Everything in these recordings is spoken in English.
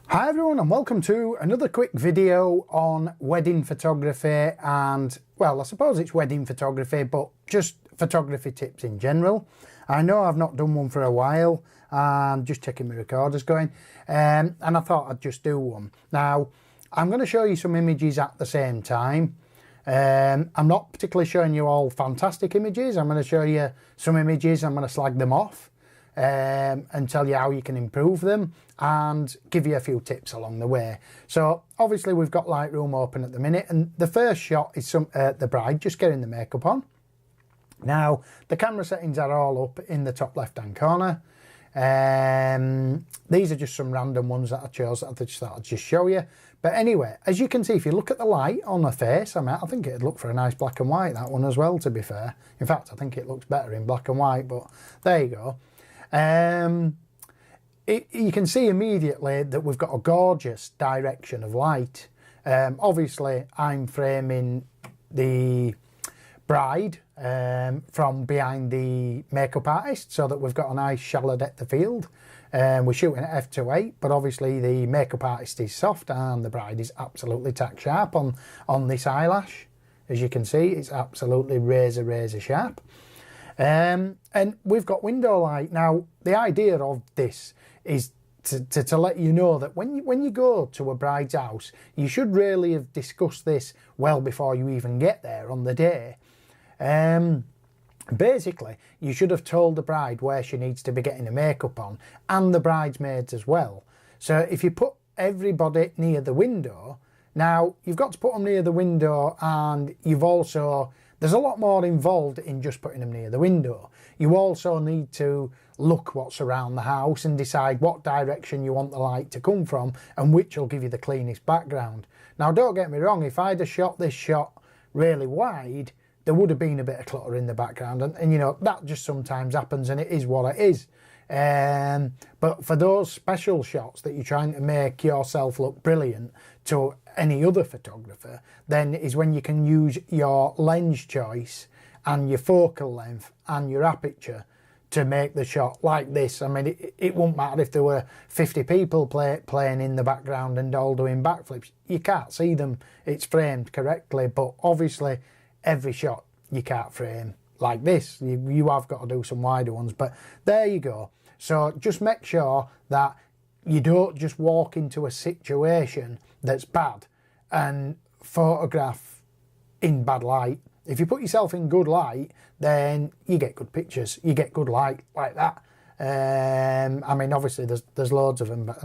Hi everyone and welcome to another quick video on wedding photography and, well, I suppose it's wedding photography but just photography tips in general. I know I've not done one for a while, I'm just checking my recorder's going, and I thought I'd just do one. Now I'm going to show you some images at the same time. I'm not particularly showing you all fantastic images. I'm going to show you some images, I'm going to slag them off and tell you how you can improve them and give you a few tips along the way. So obviously we've got Lightroom open at the minute, and the first shot is the bride just getting the makeup on. Now the camera settings are all up in the top left hand corner. These are just some random ones that I chose that I just thought I'd just show you. But anyway, as you can see, if you look at the light on her face, I think it'd look for a nice black and white, that one as well, to be fair. In fact, I think it looks better in black and white, but there you go. You can see immediately that we've got a gorgeous direction of light. Obviously I'm framing the bride from behind the makeup artist so that we've got a nice shallow depth of field. We're shooting at f2.8, but obviously the makeup artist is soft and the bride is absolutely tack sharp on this eyelash. As you can see, it's absolutely razor sharp. And we've got window light. Now the idea of this is to let you know that when you go to a bride's house, you should really have discussed this well before you even get there on the day. Basically you should have told the bride where she needs to be getting the makeup on, and the bridesmaids as well. So if you put everybody near the window, now you've got to put them near the window, and there's a lot more involved in just putting them near the window. You also need to look what's around the house and decide what direction you want the light to come from and which will give you the cleanest background. Now don't get me wrong, if I'd have shot this shot really wide, there would have been a bit of clutter in the background, and you know, that just sometimes happens and it is what it is. But for those special shots that you're trying to make yourself look brilliant to any other photographer, then is when you can use your lens choice and your focal length and your aperture to make the shot like this. I mean, it wouldn't matter if there were 50 people playing in the background and all doing backflips. You can't see them, it's framed correctly, but obviously every shot you can't frame like this. You have got to do some wider ones, but there you go. So just make sure that you don't just walk into a situation that's bad and photograph in bad light. If you put yourself in good light, then you get good pictures, you get good light like that. I mean, obviously there's loads of them, but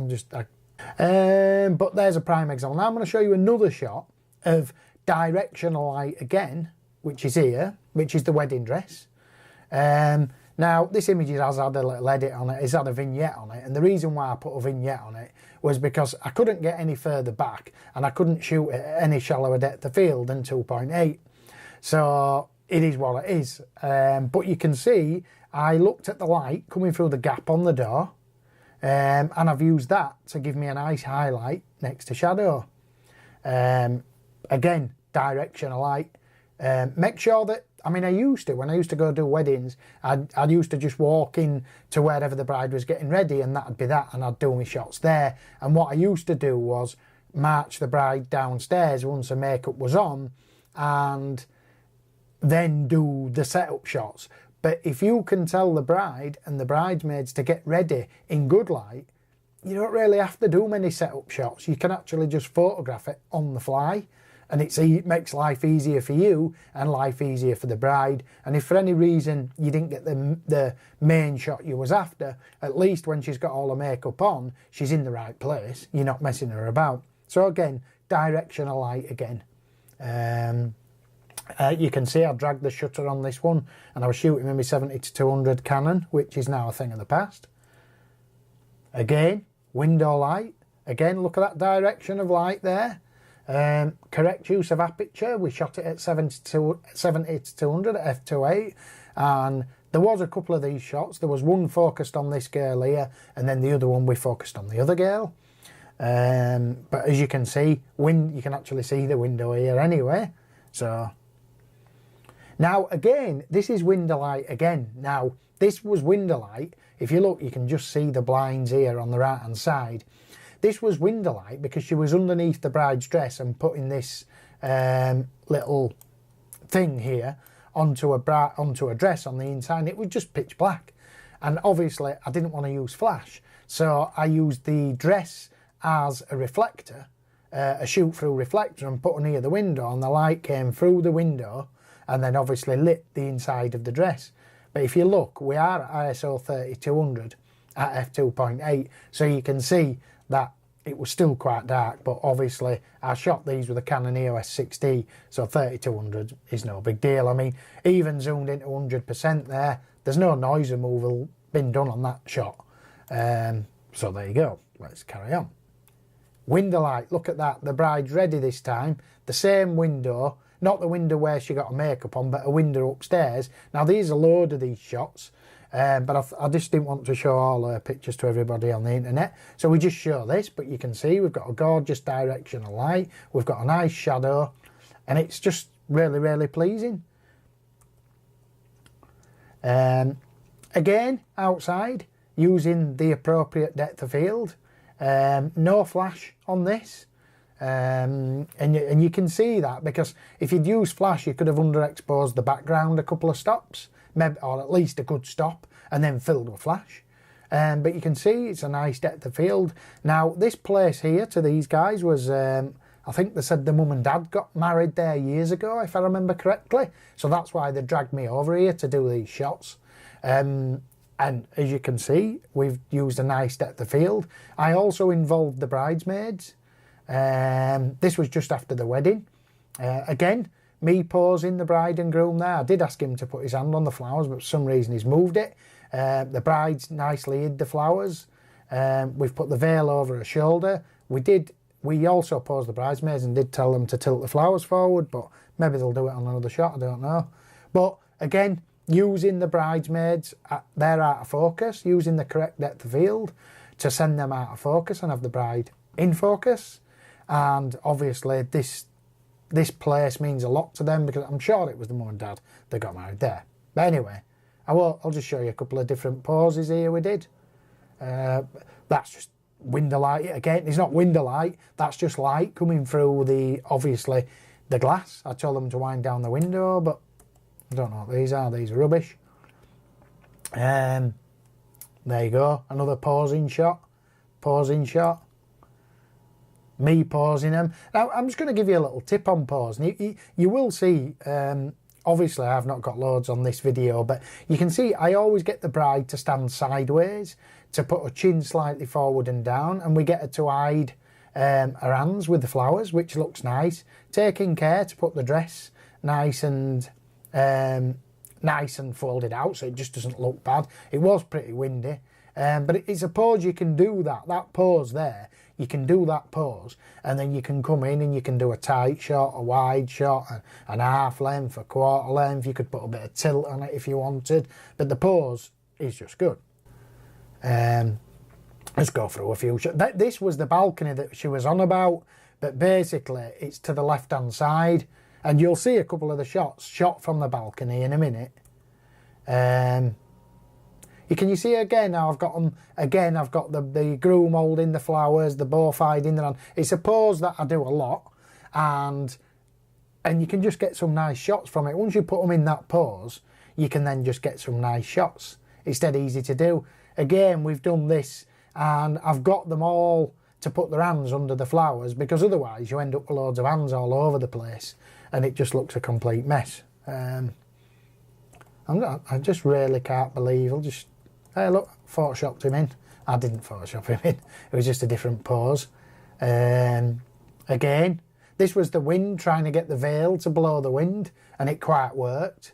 but there's a prime example. Now I'm going to show you another shot of directional light again, which is here, which is the wedding dress. Now this image has had a little edit on it, it's had a vignette on it, and the reason why I put a vignette on it was because I couldn't get any further back and I couldn't shoot it at any shallower depth of field than 2.8. So it is what it is. But you can see I looked at the light coming through the gap on the door, and I've used that to give me a nice highlight next to shadow. Again, directional light. Make sure that, I mean, when I used to go do weddings, I'd used to just walk in to wherever the bride was getting ready, and that'd be that, and I'd do my shots there. And what I used to do was march the bride downstairs once the makeup was on and then do the setup shots. But if you can tell the bride and the bridesmaids to get ready in good light, you don't really have to do many setup shots. You can actually just photograph it on the fly, and it makes life easier for you and life easier for the bride. And if for any reason you didn't get the main shot you was after, at least when she's got all the makeup on, she's in the right place. You're not messing her about. So again, directional light again. You can see I dragged the shutter on this one, and I was shooting with my 70-200 Canon, which is now a thing of the past. Again, window light. Again, look at that direction of light there. Correct use of aperture. We shot it at 70-200 at f2.8, and there was a couple of these shots. There was one focused on this girl here, and then the other one we focused on the other girl. But as you can see, you can actually see the window here anyway. So now again, this is window light again. Now this was window light. If you look, you can just see the blinds here on the right hand side. This was window light because she was underneath the bride's dress and putting this little thing here onto a dress on the inside. It was just pitch black, and obviously I didn't want to use flash, so I used the dress as a reflector, a shoot through reflector, and put her near the window, and the light came through the window and then obviously lit the inside of the dress. But if you look, we are at ISO 3200 at f2.8, so you can see that it was still quite dark, but obviously I shot these with a Canon EOS 6D, so 3200 is no big deal. I mean, even zoomed into 100% there, there's no noise removal been done on that shot. So there you go, let's carry on. Window light, look at that, the bride's ready this time. The same window, not the window where she got her makeup on, but a window upstairs. Now there's a load of these shots, but I just didn't want to show all her pictures to everybody on the internet, so we just show this. But you can see we've got a gorgeous directional light, we've got a nice shadow, and it's just really, really pleasing. Again, outside, using the appropriate depth of field. No flash on this, and you can see that, because if you'd used flash you could have underexposed the background a couple of stops, maybe, or at least a good stop, and then filled with flash. But you can see it's a nice depth of field. Now this place here to these guys was, I think they said the mum and dad got married there years ago, if I remember correctly, so that's why they dragged me over here to do these shots. And as you can see, we've used a nice depth of field. I also involved the bridesmaids. This was just after the wedding. Again, me posing the bride and groom there. I did ask him to put his hand on the flowers, but for some reason he's moved it. The bride's nicely hid the flowers. We've put the veil over her shoulder. We also posed the bridesmaids and did tell them to tilt the flowers forward, but maybe they'll do it on another shot, I don't know. But again, using the bridesmaids, they're out of focus, using the correct depth of field to send them out of focus and have the bride in focus. And obviously this place means a lot to them, because I'm sure it was the mum and dad that got married there. But anyway, I'll just show you a couple of different poses here we did. That's just window light. Again, it's not window light, that's just light coming through obviously the glass. I told them to wind down the window, but I don't know what these are rubbish. There you go, another posing shot. Me pausing them. Now I'm just going to give you a little tip on pausing. You will see, obviously I've not got loads on this video, but you can see I always get the bride to stand sideways, to put her chin slightly forward and down, and we get her to hide her hands with the flowers, which looks nice. Taking care to put the dress nice and folded out, so it just doesn't look bad. It was pretty windy, but it's a pose you can do that pose there. You can do that pose, and then you can come in and you can do a tight shot, a wide shot, an half length, a quarter length. You could put a bit of tilt on it if you wanted, but the pose is just good. Let's go through a few shots. This was the balcony that she was on about, but basically it's to the left hand side, and you'll see a couple of the shots shot from the balcony in a minute. You see again how I've got them. Again, I've got the groom holding the flowers, the both hiding their hand. It's a pose that I do a lot, and you can just get some nice shots from it. Once you put them in that pose, you can then just get some nice shots. It's dead easy to do. Again, we've done this, and I've got them all to put their hands under the flowers, because otherwise you end up with loads of hands all over the place, and it just looks a complete mess. I just really can't believe. Hey look, photoshopped him in. I didn't photoshop him in, it was just a different pose. Again, this was the wind, trying to get the veil to blow the wind, and it quite worked.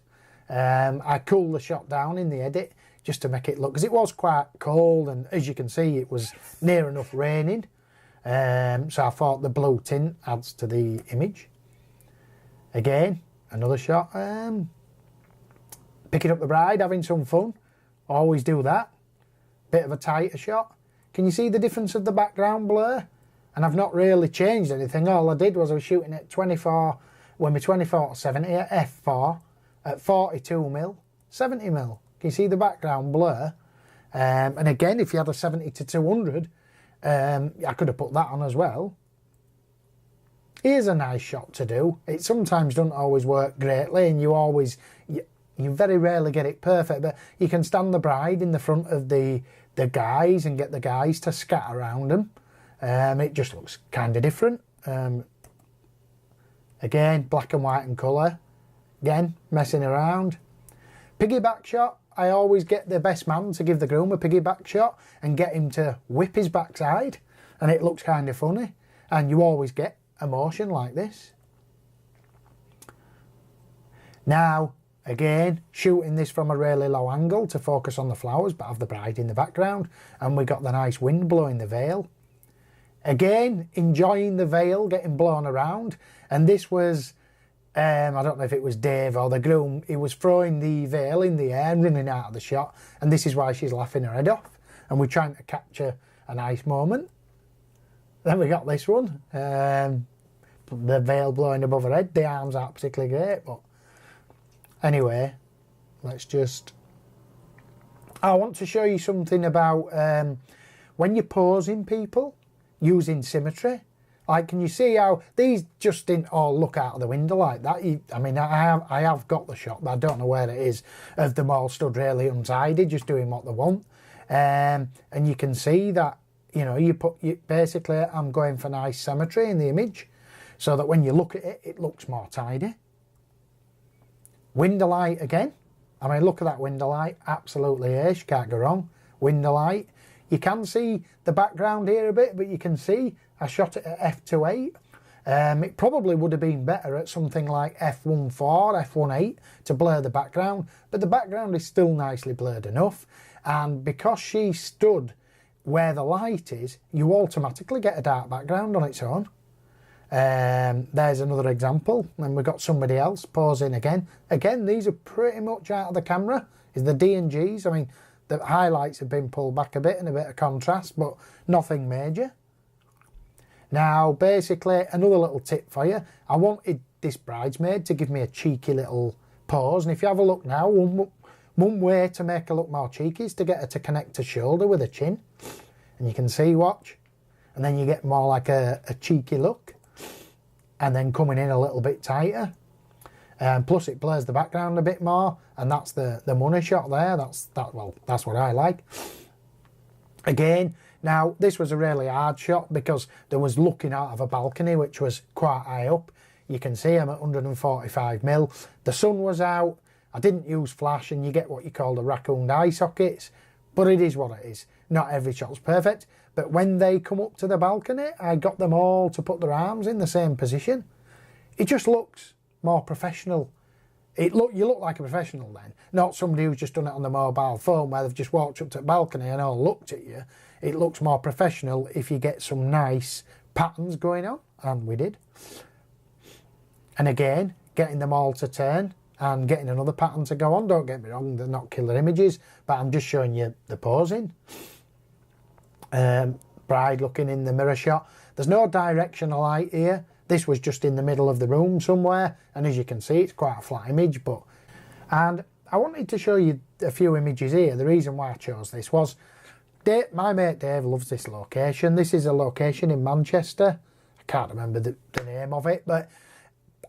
I cooled the shot down in the edit just to make it look, because it was quite cold, and as you can see it was near enough raining. So I thought the blue tint adds to the image. Again, another shot. Picking up the bride, having some fun. Always do that. Bit of a tighter shot. Can you see the difference of the background blur? And I've not really changed anything. All I did was I was shooting at 24, when my 24-70 at f4 at 42mm, 70mm. Can you see the background blur? And again, if you had a 70-200, I could have put that on as well. Here's a nice shot to do. It sometimes doesn't always work greatly, and you very rarely get it perfect, but you can stand the bride in the front of the guys and get the guys to scatter around them. It just looks kind of different. Again, black and white and colour. Again, messing around. Piggyback shot. I always get the best man to give the groom a piggyback shot and get him to whip his backside, and it looks kind of funny. And you always get a motion like this. Now, again, shooting this from a really low angle to focus on the flowers, but have the bride in the background, and we got the nice wind blowing the veil. Again, enjoying the veil getting blown around, and this was, I don't know if it was Dave or the groom, he was throwing the veil in the air and running out of the shot, and this is why she's laughing her head off, and we're trying to capture a nice moment. Then we got this one, the veil blowing above her head. The arms aren't particularly great, but anyway, let's just... I want to show you something about when you're posing people using symmetry. Like, can you see how these just didn't all look out of the window like that? I mean, I have got the shot, but I don't know where it is, of them all stood really untidy, just doing what they want. And you can see that, you know, basically, I'm going for nice symmetry in the image, so that when you look at it, it looks more tidy. Window light again. I mean, look at that window light. Absolutely ace, can't go wrong. Window light. You can see the background here a bit, but you can see I shot it at f2.8. It probably would have been better at something like f1.4, f1.8 to blur the background, but the background is still nicely blurred enough. And because she stood where the light is, you automatically get a dark background on its own. There's another example, and we've got somebody else posing again. Again, these are pretty much out of the camera. Is the D&Gs. I mean, the highlights have been pulled back a bit and a bit of contrast, but nothing major. Now, basically, another little tip for you. I wanted this bridesmaid to give me a cheeky little pose, and if you have a look now, one way to make her look more cheeky is to get her to connect her shoulder with her chin. And you can see, watch, and then you get more like a cheeky look, and then coming in a little bit tighter. Plus it blurs the background a bit more, and that's the money shot there. That's what I like. Again, now this was a really hard shot because there was looking out of a balcony which was quite high up. You can see I'm at 145mm. The sun was out. I didn't use flash, and you get what you call the raccoon eye sockets, but it is what it is. Not every shot's perfect, but when they come up to the balcony, I got them all to put their arms in the same position. It just looks more professional. You look like a professional then, not somebody who's just done it on the mobile phone where they've just walked up to the balcony and all looked at you. It looks more professional if you get some nice patterns going on, and we did. And again, getting them all to turn and getting another pattern to go on. Don't get me wrong, they're not killer images, but I'm just showing you the posing. Bride looking in the mirror shot. There's no directional light here. This was just in the middle of the room somewhere, and as you can see, it's quite a flat image. And I wanted to show you a few images here. The reason why I chose this was my mate Dave loves this location. This is a location in Manchester. I can't remember the name of it, but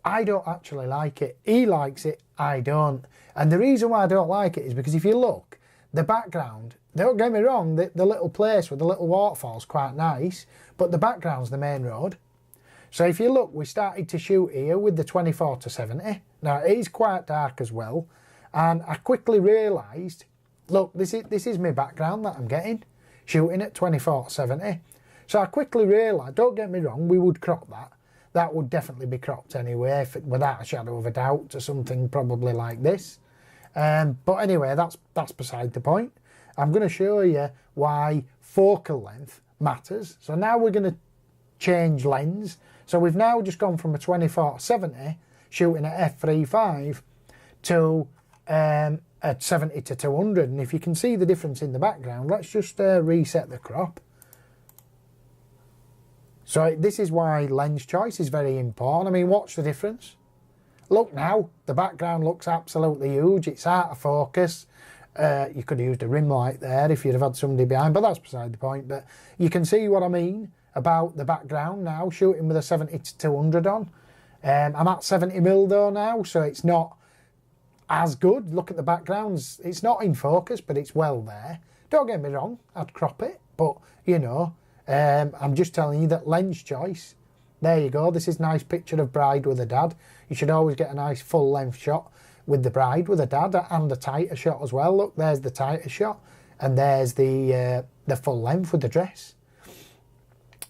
I don't actually like it. He likes it, I don't. And the reason why I don't like it is because if you look, the background, don't get me wrong, the little place with the little waterfall's quite nice, but the background's the main road. So if you look, we started to shoot here with the 24-70. Now it is quite dark as well, and I quickly realised, look, this is my background that I'm getting, shooting at 24-70. So I quickly realised, don't get me wrong, we would crop that. That would definitely be cropped anyway, without a shadow of a doubt, to something probably like this. But anyway, that's beside the point. I'm going to show you why focal length matters. So now we're going to change lens. So we've now just gone from a 24-70 shooting at f3.5 to at 70-200, and if you can see the difference in the background, let's just reset the crop. So this is why lens choice is very important. I mean, watch the difference. Look now, the background looks absolutely huge. It's out of focus. You could have used a rim light there if you'd have had somebody behind, but that's beside the point. But you can see what I mean about the background now, shooting with a 70-200 on. I'm at 70mm though now, so it's not as good. Look at the backgrounds. It's not in focus, but it's well there. Don't get me wrong, I'd crop it, but you know, I'm just telling you that lens choice. There you go. This is a nice picture of bride with a dad. You should always get a nice full length shot with the bride with a dad, and a tighter shot as well. Look, there's the tighter shot, and there's the full length with the dress.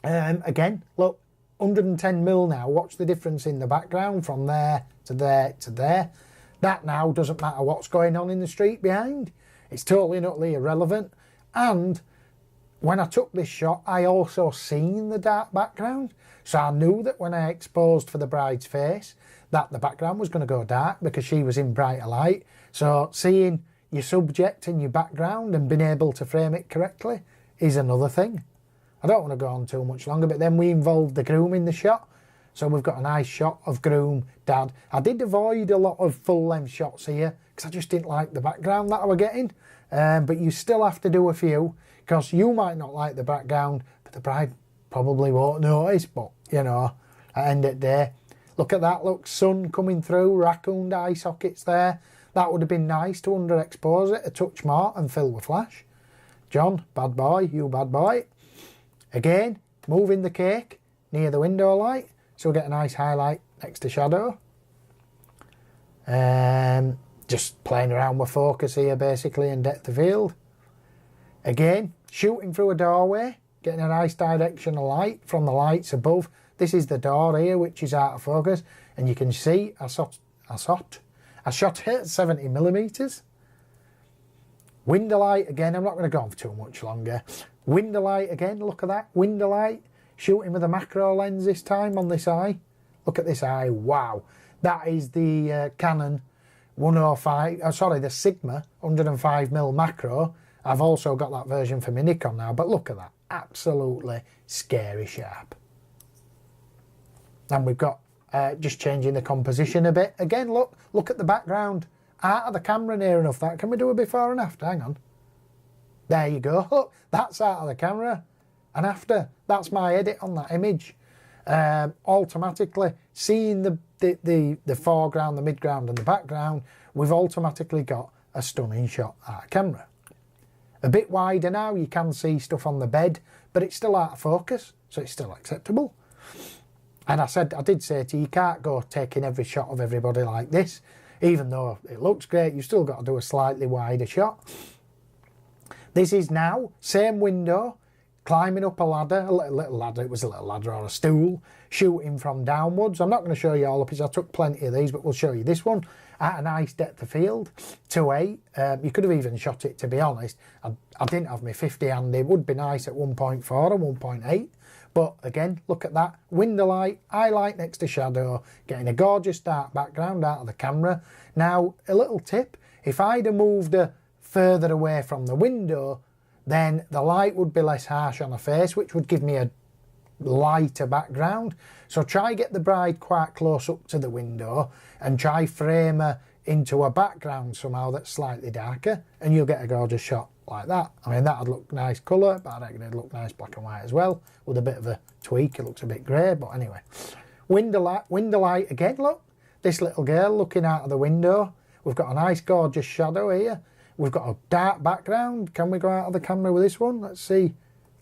Again, look, 110mm now. Watch the difference in the background from there to there to there. That now doesn't matter what's going on in the street behind. It's totally and utterly irrelevant. And when I took this shot, I also seen the dark background. So I knew that when I exposed for the bride's face, that the background was going to go dark because she was in brighter light. So seeing your subject in your background and being able to frame it correctly is another thing. I don't want to go on too much longer, but then we involved the groom in the shot. So we've got a nice shot of groom, dad. I did avoid a lot of full-length shots here because I just didn't like the background that I were getting. But you still have to do a few because you might not like the background, but the bride probably won't notice. But, you know, at the end of the day, look at that. Look, sun coming through, raccoon eye sockets there. That would have been nice to underexpose it a touch more and fill with flash. John, bad boy, you bad boy. Again, moving the cake near the window light, so we get a nice highlight next to shadow. Just playing around with focus here basically and depth of field. Again, shooting through a doorway, getting a nice directional light from the lights above. This is the door here, which is out of focus, and you can see I shot it at 70mm. Window light again, I'm not going to go on for too much longer. Window light again, look at that, window light. Shooting with a macro lens this time on this eye. Look at this eye, wow. That is the Canon 105, the Sigma 105mm macro. I've also got that version for my Nikon now, but look at that, absolutely scary sharp. And we've got just changing the composition a bit. Again, look at the background. Out of the camera near enough that. Can we do a before and after? Hang on. There you go. Look, that's out of the camera. And after, that's my edit on that image. Automatically, seeing the foreground, the midground and the background, we've automatically got a stunning shot out of camera. A bit wider now, you can see stuff on the bed, but it's still out of focus, so it's still acceptable. And I did say to you, you can't go taking every shot of everybody like this. Even though it looks great, you've still got to do a slightly wider shot. This is now, same window, climbing up a ladder, a little ladder, it was a little ladder or a stool, shooting from downwards. I'm not going to show you all of these, I took plenty of these, but we'll show you this one at a nice depth of field, 2.8. You could have even shot it, to be honest. I didn't have my 50 handy, it would be nice at 1.4 and 1.8. But again, look at that, window light, eye light next to shadow, getting a gorgeous dark background out of the camera. Now, a little tip, if I'd have moved her further away from the window, then the light would be less harsh on her face, which would give me a lighter background. So try get the bride quite close up to the window and try frame her into a background somehow that's slightly darker, and you'll get a gorgeous shot like that. I mean, that'd look nice colour, but I reckon it'd look nice black and white as well, with a bit of a tweak. It looks a bit grey, but anyway. Window light again, look. This little girl looking out of the window. We've got a nice gorgeous shadow here. We've got a dark background. Can we go out of the camera with this one? Let's see.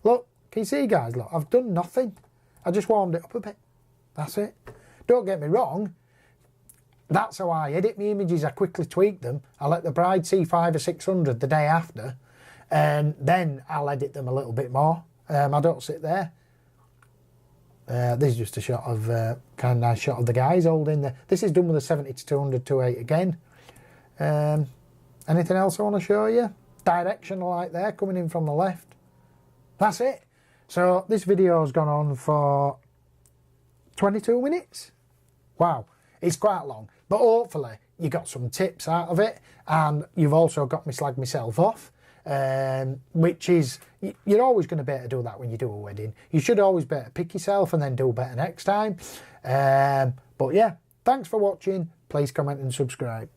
Look, can you see, guys? Look, I've done nothing. I just warmed it up a bit. That's it. Don't get me wrong. That's how I edit my images. I quickly tweak them. I let the bride see 500 or 600 the day after, and then I'll edit them a little bit more. I don't sit there. This is just a shot of, kind of nice shot of the guys holding the, this is done with a 70-200 2.8 again. Anything else I want to show you? Directional light there coming in from the left. That's it. So this video has gone on for 22 minutes. Wow, it's quite long, but hopefully you got some tips out of it, and you've also got me slag myself off, which is, you're always going to be able to do that when you do a wedding. You should always be able to pick yourself and then do better next time. But yeah, thanks for watching. Please comment and subscribe.